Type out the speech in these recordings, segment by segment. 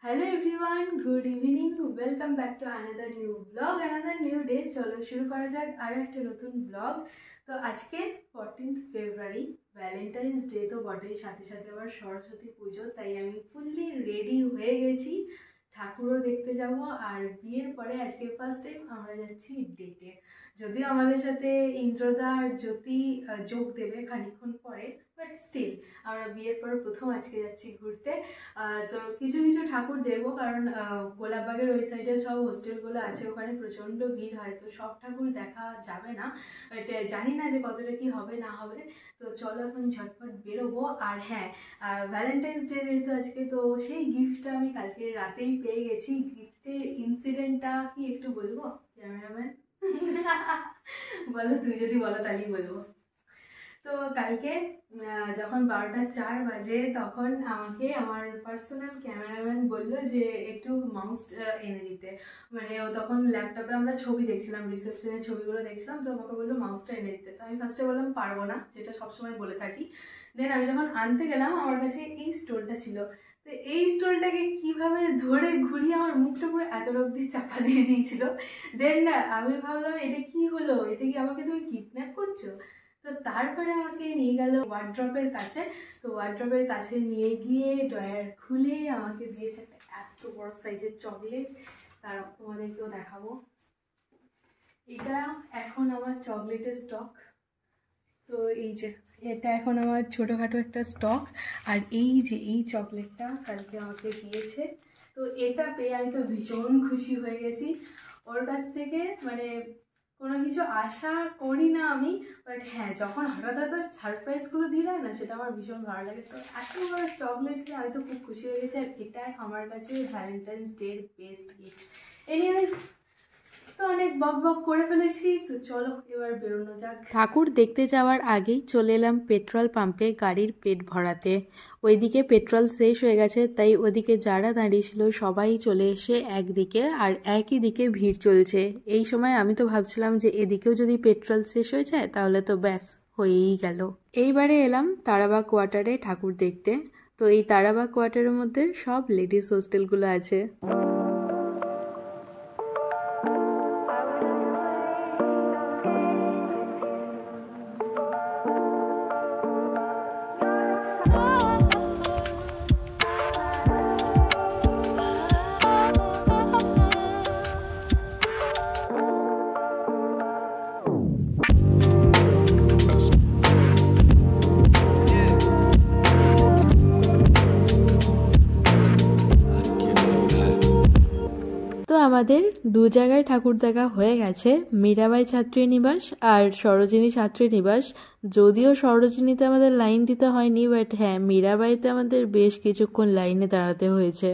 Hello everyone, good evening. Welcome back to another new blog, another new day. चलो शुरू करा जाक आरो एक नतून ब्लॉग। तो आज के 14 फेब्रुआरी ভ্যালেন্টাইন্স ডে তো বটেই, সাথে সাথে আবার সরস্বতী পুজো। তাই আমি ফুললি রেডি হয়ে গেছি, ঠাকুরও দেখতে যাব। আর বিয়ের পরে আজকে ফার্স্ট টাইম আমরা যাচ্ছি ডেটে। যদিও আমাদের সাথে ইন্দ্রদা আর জ্যোতি যোগ দেবে খানিক্ষণ পরে, বাট স্টিল আমরা বিয়ের পর প্রথম আজকে যাচ্ছি ঘুরতে। তো কিছু কিছু ঠাকুর দেখবো, কারণ গোলাপবাগের ওই সাইডে সব হোস্টেলগুলো আছে, ওখানে প্রচণ্ড ভিড় হয়, তো সব ঠাকুর দেখা যাবে না। বাট জানি না যে কতটা কি হবে না হবে। তো চলো এখন ঝটপট বেরোবো। আর হ্যাঁ, ভ্যালেন্টাইন্স ডে যেহেতু আজকে, তো সেই গিফটটা আমি কালকে রাতেই পেয়ে গেছি। গিফটের ইনসিডেন্টটা কি একটু বলবো ক্যামেরাম্যান? বলো, তুই যদি বলো তাহলেই বলবো। তো কালকে যখন 12টা 4 বাজে, তখন আমাকে আমার পার্সোনাল ক্যামেরাম্যান বললো যে একটু মাউস এনে দিতে। মানে ও তখন ল্যাপটপে আমরা ছবি দেখছিলাম, রিসেপশনের ছবিগুলো দেখছিলাম, তো আমাকে বললো মাউসটা এনে দিতে। তো আমি ফার্স্টে বললাম পারবো না, যেটা সবসময় বলে থাকি। দেন আমি যখন আনতে গেলাম, আমার কাছে এই স্টোলটা ছিল। তো এই স্টোলটাকে কীভাবে ধরে ঘুরিয়ে আমার মুখটা পুরো এত অবধি চাপা দিয়ে দিয়েছিল। দেন আমি ভাবলাম এটা কি হলো, এটা কি আমাকে তুমি কিডন্যাপ করছো? তো তারপরে আমাকে নিয়ে গেল ওয়ার্ড্রপের কাছে। তো ওয়ার্ড্রপের কাছে নিয়ে গিয়ে ড্রয়ার খুলে আমাকে দিয়েছে একটা এত বড় সাইজের চকলেট। তার তোমাদেরকেও দেখাবো। এটা এখন আমার চকলেটের স্টক। তো এই যে এটা এখন আমার ছোটোখাটো একটা স্টক। আর এই যে এই চকলেটটা কালকে আমাকে দিয়েছে, তো এটা পেয়ে আমি তো ভীষণ খুশি হয়ে গেছি ওর কাছ থেকে। মানে কোনো কিছু আশা করি না আমি, বাট হ্যাঁ, যখন হঠাৎ হঠাৎ সারপ্রাইজগুলো দিয়ে দেয় না, সেটা আমার ভীষণ ভালো লাগে। তো এত বড় চকলেট পেয়ে আমি তো খুব খুশি হয়ে গেছি। আর এটাই আমার কাছে ভ্যালেন্টাইন্স ডের বেস্ট গিফট। এনিওয়েজ, তো অনেক বক বক করে ফেলেছি, তো চলো এবার বেরোনো যাক। ঠাকুর দেখতে যাওয়ার আগেই চলে এলাম পেট্রোল পাম্পে গাড়ির পেট ভরাতে। ওইদিকে পেট্রোল শেষ হয়ে গেছে, তাই ওদিকে যারা দাঁড়িয়েছিল সবাই চলে এসে একদিকে, আর একই দিকে ভিড় চলছে। এই সময় আমি তো ভাবছিলাম যে এদিকেও যদি পেট্রোল শেষ হয়ে যায় তাহলে তো ব্যাস হয়েই গেল। এইবারে এলাম তারাবাগ কোয়ার্টারে ঠাকুর দেখতে। তো এই তারাবাগ কোয়ার্টারের মধ্যে সব লেডিস হোস্টেলগুলো আছে। তো আমাদের দু জায়গায় ঠাকুর দেখা হয়ে গেছে, মীরাবাই ছাত্রীনিবাস আর সরোজিনী ছাত্রীনিবাস। যদিও সরোজিনীতে আমাদের লাইন দিতে হয়নি, বাট হ্যাঁ, মীরাবাইতে আমাদের বেশ কিছুক্ষণ লাইনে দাঁড়াতে হয়েছে।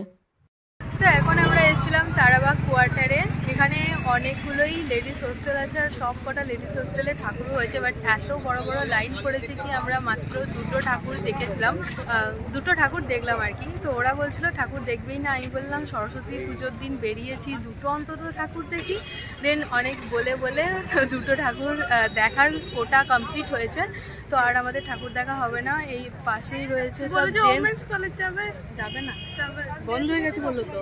তো এখন আমরা এসেছিলাম তারাবাগ কোয়ার্টারে। এখানে অনেকগুলোই লেডিস হোস্টেল আছে, আর সব কটা লেডিস হোস্টেলে ঠাকুর হয়েছে। বাট এত বড় বড় লাইন পড়েছে কি আমরা মাত্র দুটো ঠাকুর দেখেছিলাম, দুটো ঠাকুর দেখলাম আর কি। তো ওরা বলছিল ঠাকুর দেখবেই না, আমি বললাম সরস্বতী পুজোর দিন বেরিয়েছি, দুটো অন্তত ঠাকুর দেখি। দেন অনেক বলে বলে দুটো ঠাকুর দেখার কোটা কমপ্লিট হয়েছে। তো আর আমাদের ঠাকুর দেখা হবে না। এই পাশেই রয়েছে সব জেন্টস কলেজ। যাবে না, বন্ধ হয়ে গেছে বললো। তো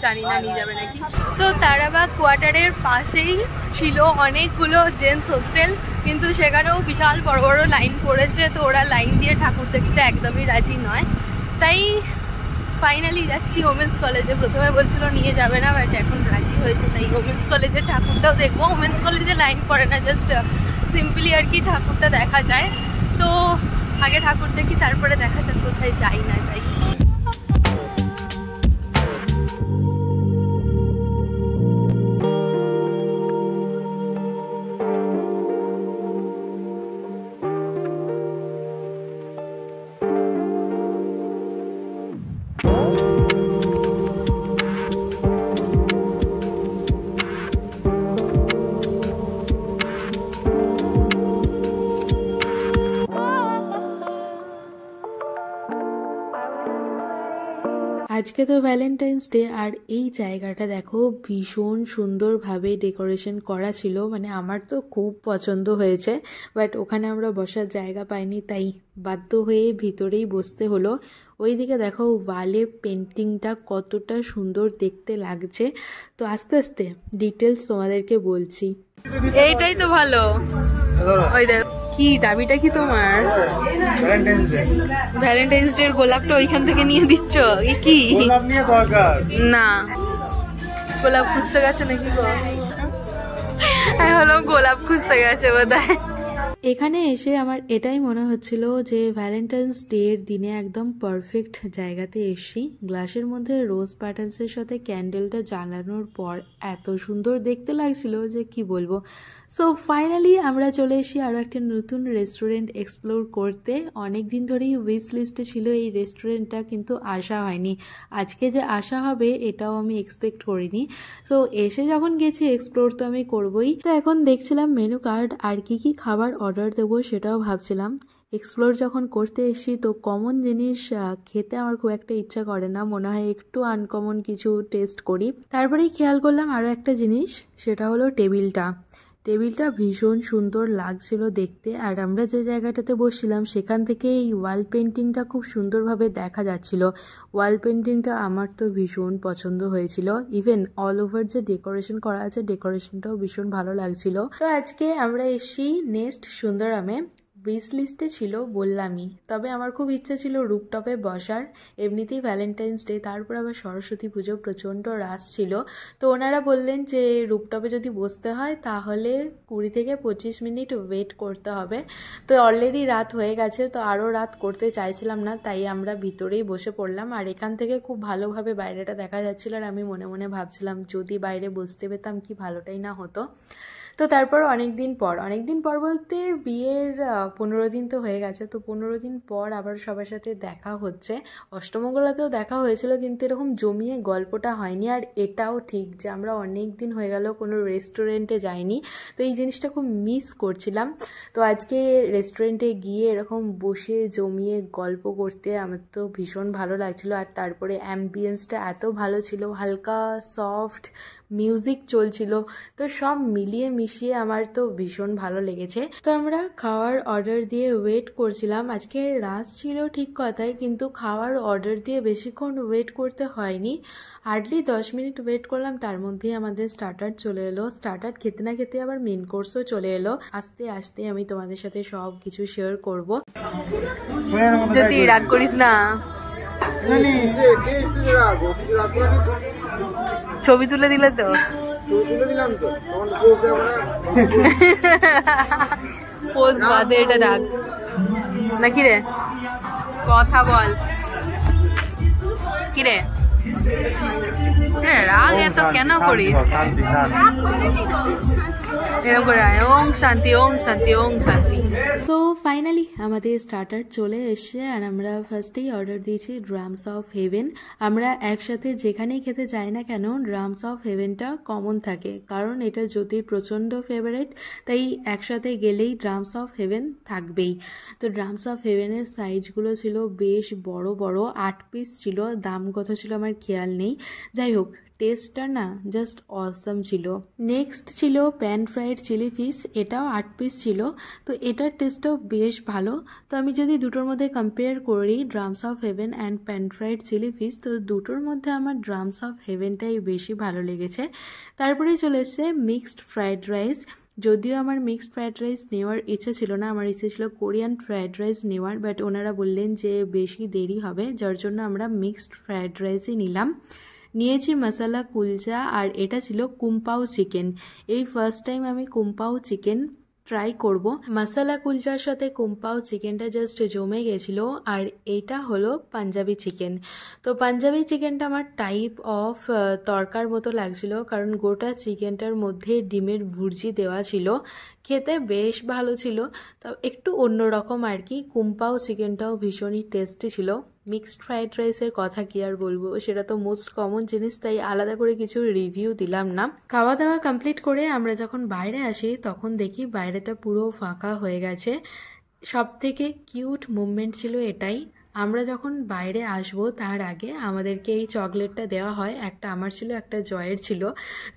জানি না নিয়ে যাবে নাকি। তো তারাবাগ কোয়ার্টারের পাশেই ছিল অনেকগুলো জেন্টস হোস্টেল, কিন্তু সেখানেও বিশাল বড় বড় লাইন পড়েছে। তো ওরা লাইন দিয়ে ঠাকুর দেখতে একদমই রাজি নয়। তাই ফাইনালি যাচ্ছি ওমেন্স কলেজে। প্রথমে বলছিল নিয়ে যাবে না, বাট এখন রাজি হয়েছে। তাই ওমেন্স কলেজের ঠাকুরটাও দেখবো। ওমেন্স কলেজে লাইন পড়ে না, জাস্ট সিম্পলি আর কি ঠাকুরটা দেখা যায়। তো আগে ঠাকুর দেখি, তারপরে দেখা যাক কোথায় যাই না যাই। আজকে তো ভ্যালেন্টাইন্স ডে, আর এই জায়গাটা দেখো ভীষণ সুন্দরভাবে ডেকোরেশন করা ছিল, মানে আমার তো খুব পছন্দ হয়েছে। বাট ওখানে আমরা বসার জায়গা পাইনি, তাই বাধ্য হয়ে ভিতরেই বসতে হলো। ওইদিকে দেখো ওয়ালে পেন্টিংটা কতটা সুন্দর দেখতে লাগছে। তো আস্তে আস্তে ডিটেলস তোমাদেরকে বলছি। এইটাই তো ভালো। ওই দেখো কি দাবিটা কি তোমার? ভ্যালেন্টাইন্স ডে এর গোলাপটা ওইখান থেকে নিয়ে দিচ্ছ কি? না গোলাপ খুঁজতে গেছে নাকি গো? হলো গোলাপ খুঁজতে গেছে বোধহয়। এখানে এসে আমার এটাই মনে হচ্ছিল যে ভ্যালেন্টাইন্স ডে এর দিনে একদম পারফেক্ট জায়গাতে এসছি। গ্লাসের মধ্যে রোজ প্যাটার্নসের সাথে ক্যান্ডেলটা জ্বালানোর পর এত সুন্দর দেখতে লাগছিল যে কি বলবো। সো ফাইনালি আমরা চলে এসেছি আরও একটা নতুন রেস্টুরেন্ট এক্সপ্লোর করতে। অনেক দিন ধরেই উইশ লিস্টে ছিল এই রেস্টুরেন্টটা, কিন্তু আসা হয়নি। আজকে যে আসা হবে এটাও আমি এক্সপেক্ট করিনি। সো এসে যখন গেছি এক্সপ্লোর তো আমি করবোই। তো এখন দেখছিলাম মেনু কার্ড আর কি কি খাবার অর্ডার দেবো সেটাও ভাবছিলাম। এক্সপ্লোর যখন করতে এসেছি তো কমন জিনিস খেতে আমার খুব একটা ইচ্ছা করে না, মনে হয় একটু আনকমন কিছু টেস্ট করি। তারপরেই খেয়াল করলাম আরও একটা জিনিস, সেটা হলো টেবিলটা ভীষণ সুন্দর লাগছিল দেখতে। আর আমরা যে জায়গাটাতে বসছিলাম সেখান থেকে এই ওয়াল পেন্টিংটা খুব সুন্দরভাবে দেখা যাচ্ছিল। ওয়াল পেন্টিংটা আমার তো ভীষণ পছন্দ হয়েছিল। ইভেন অল ওভার যে ডেকোরেশন করা আছে ডেকোরেশনটাও ভীষণ ভালো লাগছিল। তো আজকে আমরা এসেছি নেক্সট সুন্দরামে। উইশ লিস্টে ছিল বললামই, তবে আমার খুব ইচ্ছা ছিল রুপটপে বসার। এমনিতেই ভ্যালেন্টাইন্স ডে, তারপর আবার সরস্বতী পুজো, প্রচণ্ড রাশ ছিল। তো ওনারা বললেন যে রুপটপে যদি বসতে হয় তাহলে 20 থেকে 25 মিনিট ওয়েট করতে হবে। তো অলরেডি রাত হয়ে গেছে, তো আরও রাত করতে চাইছিলাম না, তাই আমরা ভিতরেই বসে পড়লাম। আর এখান থেকে খুব ভালোভাবে বাইরেটা দেখা যাচ্ছিল, আর আমি মনে মনে ভাবছিলাম যদি বাইরে বসতে পেতাম কি ভালোটাই না হতো। তো তারপর অনেক দিন পর বলতে বিয়ের 15 দিন তো হয়ে গেছে, তো 15 দিন পর আবার সবার সাথে দেখা হচ্ছে। অষ্টমঙ্গলাতেও দেখা হয়েছিল, কিন্তু এরকম জমিয়ে গল্পটা হয়নি। আর এটাও ঠিক যে আমরা অনেক দিন হয়ে গেল কোনো রেস্টুরেন্টে যাইনি, তো এই জিনিসটা খুব মিস করছিলাম। তো আজকে রেস্টুরেন্টে গিয়ে এরকম বসে জমিয়ে গল্প করতে আমার তো ভীষণ ভালো লাগছিল। আর তারপরে অ্যাম্বিয়েন্সটা এত ভালো ছিল, হালকা সফট মিউজিক চলছিল, তো সব মিলিয়ে মিশিয়ে আমার তো ভীষণ ভালো লেগেছে। তো আমরা খাওয়ার অর্ডার দিয়ে ওয়েট করছিলাম। আজকে রাত ছিল ঠিক কথাই, কিন্তু খাওয়ার অর্ডার দিয়ে বেশিক্ষণ ওয়েট করতে হয়নি, হার্ডলি 10 মিনিট ওয়েট করলাম। তার মধ্যেই আমাদের স্টার্টার চলে এলো। স্টার্টার খেতে না খেতে আবার মেন কোর্সও চলে এলো। আস্তে আস্তে আমি তোমাদের সাথে সব কিছু শেয়ার করবো। যদি রাগ করিস না, ছবি তুলে দিলে তো পোজ বাদে এটা রাগ নাকি রে? কথা বল কি রে? রাগ এত কেন করিস? এরকম করে ওং শান্তি ওং শান্তি ওং শান্তি। সো ফাইনালি আমাদের স্টার্টার চলে এসছে, আর আমরা ফার্স্টেই অর্ডার দিয়েছি ড্রামস অফ হেভেন। আমরা একসাথে যেখানেই খেতে যাই না কেন ড্রামস অফ হেভেনটা কমন থাকে, কারণ এটা জ্যোতির প্রচণ্ড ফেভারিট, তাই একসাথে গেলেই ড্রামস অফ হেভেন থাকবেই। তো ড্রামস অফ হেভেনের সাইজগুলো ছিল বেশ বড় বড়, 8 পিস ছিল। দাম কত ছিল আমার খেয়াল নেই, যাই হোক টেস্টটা না জাস্ট অসাম ছিল। নেক্সট ছিল প্যান ফ্রাইড চিলি ফিশ, এটাও 8 পিস ছিল। তো এটার টেস্টটাও বেশ ভালো। তো আমি যদি দুটোর মধ্যে কম্পেয়ার করি drums of heaven and pan fried chilli fish, তো দুটোর মধ্যে আমার ড্রামস অফ হেভেনটাই বেশি ভালো লেগেছে। তারপরেই চলে এসছে মিক্সড ফ্রাইড রাইস। যদিও আমার মিক্সড ফ্রাইড রাইস নেওয়ার ইচ্ছা ছিল না, আমার ইচ্ছে ছিল কোরিয়ান ফ্রাইড রাইস নেওয়ার, বাট ওনারা বললেন যে বেশি দেরি হবে, যার জন্য আমরা মিক্সড ফ্রাইড রাইসই নিলাম। নিয়েছি মশলা কুলচা, আর এটা ছিল কুম্পাও চিকেন। এই ফার্স্ট টাইম আমি কুম্পাও চিকেন ট্রাই করব। মশলা কুলচার সাথে কুম্পাও চিকেনটা জাস্ট জমে গেছিল। আর এটা হলো পাঞ্জাবি চিকেন। তো পাঞ্জাবি চিকেনটা আমার টাইপ অফ তরকার মতো লাগছিল, কারণ গোটা চিকেনটার মধ্যে ডিমের ভুর্জি দেওয়া ছিল। খেতে বেশ ভালো ছিল, তো একটু অন্যরকম আর কি। কুম্পাও চিকেনটাও ভীষণই টেস্টি ছিল। মিক্সড ফ্রাইড রাইসের কথা কি আর বলবো, সেটা তো মোস্ট কমন জিনিস, তাই আলাদা করে কিছু রিভিউ দিলাম না। খাওয়া দাওয়া কমপ্লিট করে আমরা যখন বাইরে আসি তখন দেখি বাইরেটা পুরো ফাঁকা হয়ে গেছে। সব থেকে কিউট মুভমেন্ট ছিল এটাই। আমরা যখন বাইরে আসবো তার আগে আমাদেরকে এই চকলেটটা দেওয়া হয়, একটা আমার ছিল একটা জয়ের ছিল।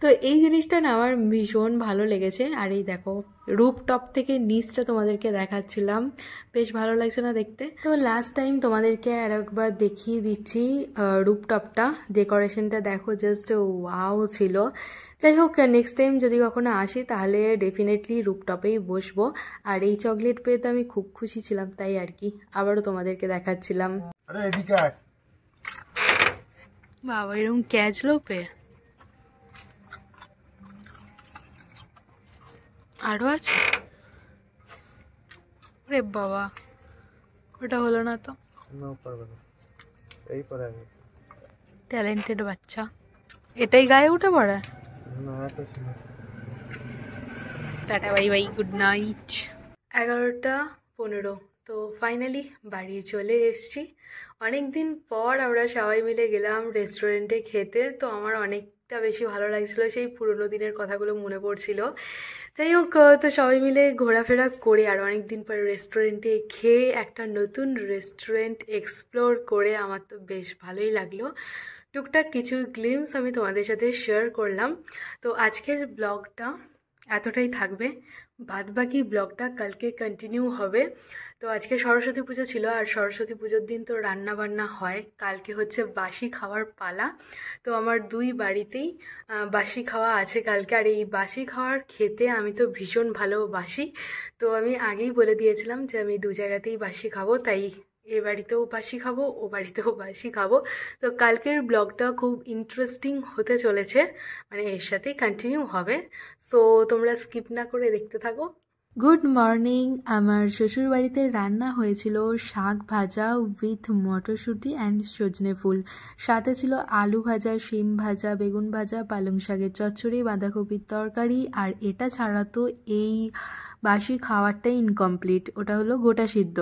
তো এই জিনিসটা না আমার ভীষণ ভালো লেগেছে। আর এই দেখো রুপটপ থেকে নিচটা তোমাদেরকে দেখাচ্ছিলাম, বেশ ভালো লাগছে না দেখতে? তো লাস্ট টাইম তোমাদেরকে আর একবার দেখিয়ে দিচ্ছি রুপটপটা, ডেকোরেশনটা দেখো জাস্ট ওয়াও ছিল। যাই হোক, নেক্সট টাইম যদি কখনো আসি তাহলে ডেফিনেটলি রুপটপেই বসবো। আর এই চকলেট পেয়ে তো আমি খুব খুশি ছিলাম, তাই আর কি আবারও তোমাদেরকে দেখাচ্ছিলাম। বাবা এরকম ক্যাচ লোপে আরো আছে? আরে বাবা, ওটা হলো না তো। ট্যালেন্টেড বাচ্চা, এটাই গায়ে উঠে পড়ে। Tata bye bye, good night. 11:15, তো ফাইনালি বাড়ি চলে এসেছি। অনেক দিন পর আমরা সবাই মিলে গেলাম রেস্টুরেন্টে খেতে, তো আমার অনেকটা বেশি ভালো লাগছিলো, সেই পুরোনো দিনের কথাগুলো মনে পড়ছিল। যাই হোক, তো সবাই মিলে ঘোরাফেরা করে আর অনেক দিন পর রেস্টুরেন্টে খেয়ে একটা নতুন রেস্টুরেন্ট এক্সপ্লোর করে আমার তো বেশ ভালোই লাগলো। টুকটাক কিছু গ্লিমস আমি তোমাদের সাথে শেয়ার করলাম। তো আজকের ব্লগটা এতটাই থাকবে, বাদবাকি ব্লগটা কালকে কন্টিনিউ হবে। তো আজকে সরস্বতী পুজো ছিল, আর সরস্বতী পুজোর দিন তো রান্না বান্না হয়, কালকে হচ্ছে বাসি খাওয়ার পালা। তো আমার দুই বাড়িতেই বাসি খাওয়া আছে কালকে, আর এই বাসি খাওয়ার খেতে আমি তো ভীষণ ভালোবাসি। তো আমি আগেই বলে দিয়েছিলাম যে আমি দু জায়গাতেই বাসি খাবো, তাই এ বাড়িতেও বাসি খাবো, ও বাড়িতেও বাসি খাবো। তো কালকের ব্লগটা খুব ইন্টারেস্টিং হতে চলেছে, মানে এর সাথেই কন্টিনিউ হবে। সো তোমরা স্কিপ না করে দেখতে থাকো। Good morning. আমার শ্বশুর বাড়িতে রান্না হয়েছিল শাক ভাজা উইথ মটরশুঁটি অ্যান্ড সজনে ফুল, সাথে ছিল আলু ভাজা, শিম ভাজা, বেগুন ভাজা, পালং শাকের চচ্চড়ি, বাঁধাকপির তরকারি। আর এটা ছাড়া তো এই বাসি খাওয়ারটাই ইনকমপ্লিট, ওটা হলো গোটা সিদ্ধ।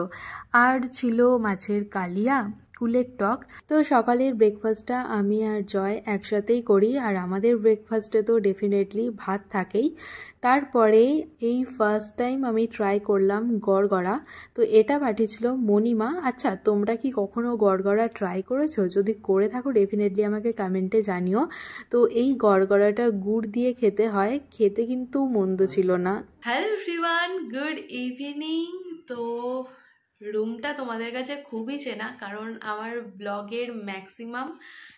আর ছিল মাছের কালিয়া, কুলের টক। তো সকালের ব্রেকফাস্টটা আমি আর জয় একসাথেই করি, আর আমাদের ব্রেকফাস্টে তো ডেফিনেটলি ভাত থাকেই। তারপরে এই ফার্স্ট টাইম আমি ট্রাই করলাম গড়গড়া, তো এটা পাঠিয়েছিল মণিমা। আচ্ছা, তোমরা কি কখনো গড়গড়া ট্রাই করেছো? যদি করে থাকো ডেফিনেটলি আমাকে কমেন্টে জানিও। তো এই গড়গড়াটা গুড় দিয়ে খেতে হয়, খেতে কিন্তু মন্দ ছিল না। Hello everyone, good evening. তো রুমটা তোমাদের কাছে খুবই চেনা, কারণ আমার ব্লগের ম্যাক্সিমাম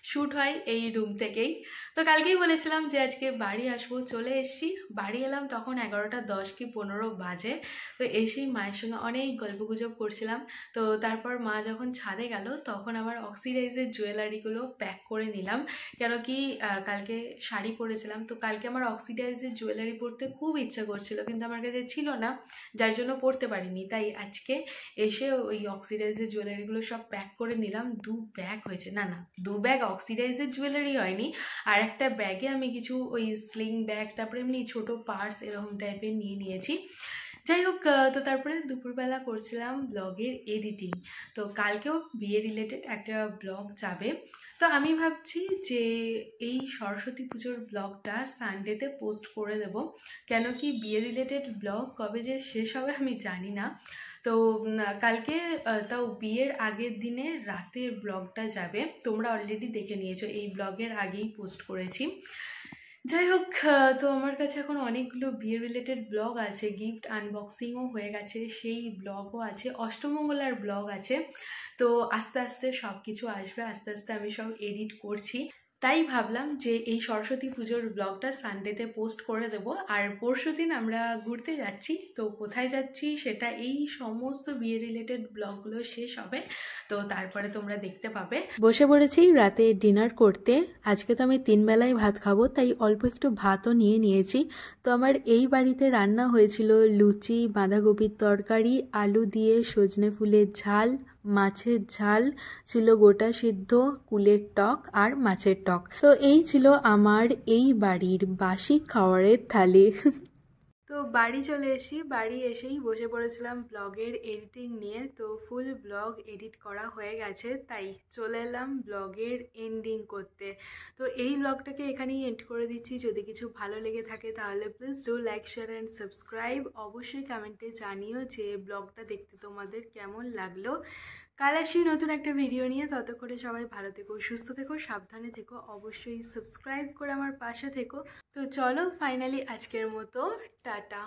শ্যুট হয় এই রুম থেকেই। তো কালকেই বলেছিলাম যে আজকে বাড়ি আসবো, চলে এসেছি। বাড়ি এলাম তখন 11:10 কি 15 বাজে। তো এসেই মায়ের সঙ্গে অনেক গল্পগুজব করছিলাম। তো তারপর মা যখন ছাদে গেল তখন আমার অক্সিডাইজের জুয়েলারিগুলো প্যাক করে নিলাম, কেন কি কালকে শাড়ি পরেছিলাম। তো কালকে আমার অক্সিডাইজের জুয়েলারি পরতে খুব ইচ্ছা করছিল, কিন্তু আমার কাছে ছিল না, যার জন্য পরতে পারিনি। তাই আজকে এসে ওই অক্সিডাইজের জুয়েলারিগুলো সব প্যাক করে নিলাম। 2 ব্যাগ হয়েছে, না 2 ব্যাগ অক্সিডাইজের জুয়েলারি হয়নি, আর একটা ব্যাগে আমি কিছু ওই স্লিং ব্যাগ, তারপরে এমনি ছোটো পার্স এরকম টাইপের নিয়েছি। যাই হোক, তো তারপরে দুপুরবেলা করছিলাম ব্লগের এডিটিং। তো কালকেও বিয়ে রিলেটেড একটা ব্লগ যাবে। তো আমি ভাবছি যে এই সরস্বতী পুজোর ব্লগটা সানডেতে পোস্ট করে দেব, কেন কি বিয়ে রিলেটেড ব্লগ কবে যে শেষ হবে আমি জানি না। তো কালকে তাও বিয়ের আগের দিনে রাতের ব্লগটা যাবে, তোমরা অলরেডি দেখে নিয়েছো, এই ব্লগের আগেই পোস্ট করেছি। যাই হোক, তো আমার কাছে এখন অনেকগুলো বিয়ে রিলেটেড ব্লগ আছে, গিফট আনবক্সিংও হয়ে গেছে, সেই ব্লগও আছে, অষ্টমঙ্গলার ব্লগ আছে। তো আস্তে আস্তে সব কিছু আসবে, আস্তে আস্তে আমি সব এডিট করছি। তাই ভাবলাম যে এই সরস্বতী পুজোর ব্লগটা সানডেতে পোস্ট করে দেব। আর পরশুদিন আমরা ঘুরতে যাচ্ছি, তো কোথায় যাচ্ছি সেটা এই সমস্ত বিয়ে রিলেটেড ব্লগগুলো শেষ হবে, তো তারপরে তোমরা দেখতে পাবে। বসে পড়েছি রাতে ডিনার করতে। আজকে তো আমি 3 বেলায় ভাত খাবো, তাই অল্প একটু ভাতও নিয়েছি। তো আমার এই বাড়িতে রান্না হয়েছিল লুচি, বাঁধাকপির তরকারি, আলু দিয়ে সজনে ফুলের ঝাল, মাছের ঝাল ছিল, গোটা সিদ্ধ, কুলের টক আর মাছের টক। তো এই ছিল আমার এই বাড়ির বাসি খাবারের থালি। তো বাড়ি চলে এসেছি, বাড়ি এসেই বসে পড়েছিলাম ব্লগের এডিটিং নিয়ে। তো ফুল ব্লগ এডিট করা হয়ে গেছে, তাই চলে এলাম ব্লগের এন্ডিং করতে। তো এই ব্লগটাকে এখানেই এন্ড করে দিচ্ছি। যদি কিছু ভালো লেগে থাকে তাহলে please do like, share and subscribe. অবশ্যই কমেন্টে জানিও যে ব্লগটা দেখতে তোমাদের কেমন লাগলো। কাল আসি নতুন একটা ভিডিও নিয়ে। ততক্ষণে সবাই ভালো থেকো, সুস্থ থেকো, সাবধানে থেকো, অবশ্যই সাবস্ক্রাইব করে আমার পাশে থেকো। তো চলো ফাইনালি আজকের মতো টাটা।